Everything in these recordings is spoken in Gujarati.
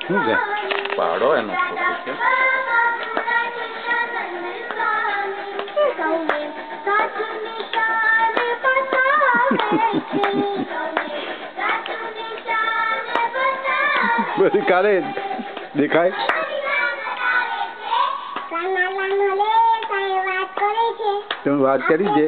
શું છે? પાડો એનો ફોટો છે. બધી કાલે દેખાય. તમે વાત કરી છે.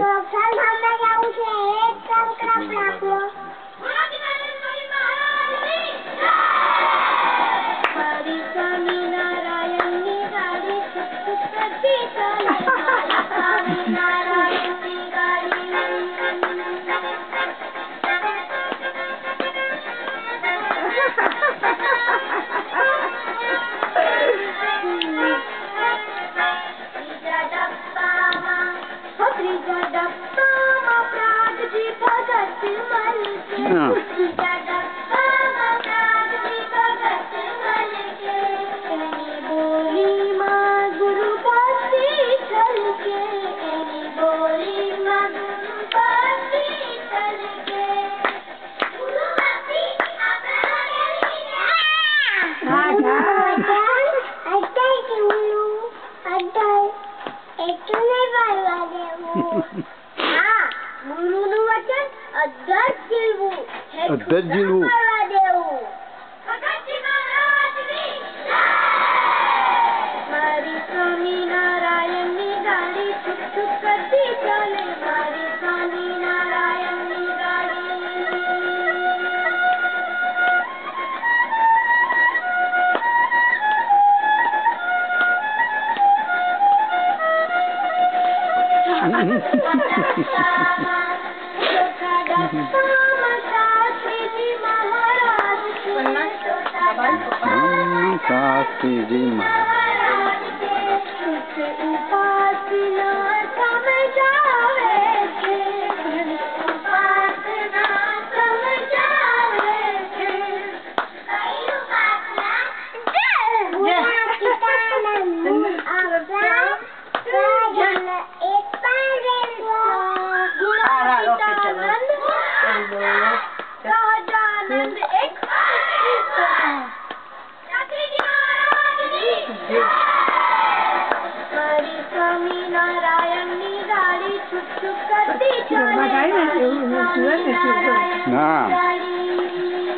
ના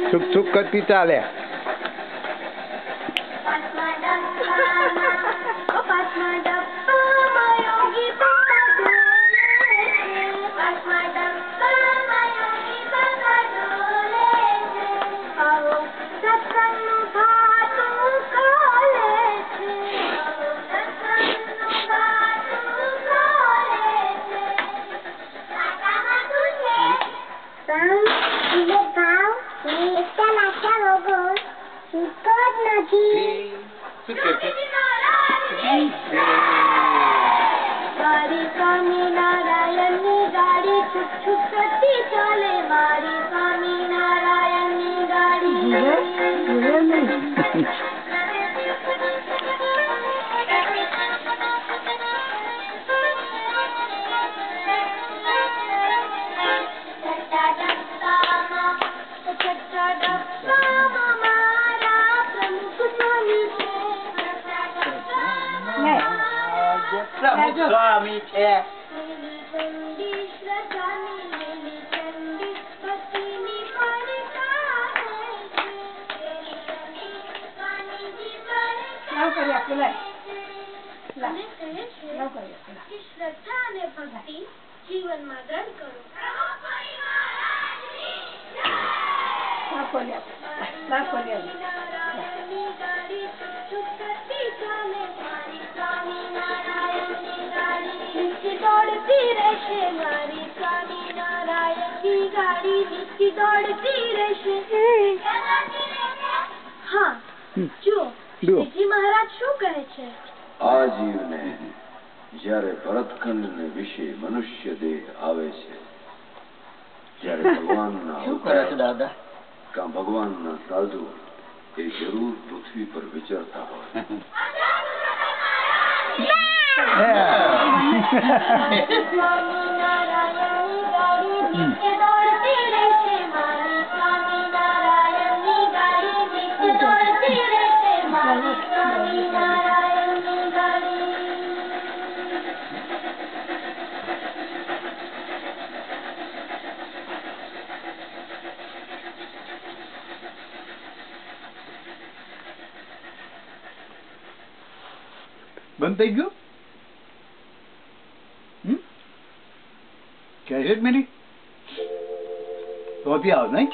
છુક છુક કરતી ચાલે. મારી સ્વામિનારાયણની ગાડી છુક છુક કરતી ચાલે. મારી સ્વામિનારાયણની ગાડી. સ્વામી છે. શ્રદ્ધા અને ભક્તિ જીવનમાં દ્રઢ કરો. દોડતી રહેશે મારી સ્વામિનારાયણની ગાડી. નીચે દોડતી રહેશે. હા જો શ્રીજી મહારાજ શું કહે છે? આ જીવને જ્યારે ભરતખંડને વિશે મનુષ્ય દેહ આવે છે, જ્યારે ભગવાનના કા ભગવાનના સાધુ એ જરૂર પૃથ્વી પર વિચરતા હોય. સ્વામિનારાયણની ગાડી નીચે દોડતી રહેશે. મારી સ્વામિનારાયણની ગાડી નીચે દોડતી રહેશે. બંધ થઈ ગયું કેસેટ મેરી તો આવ નહીં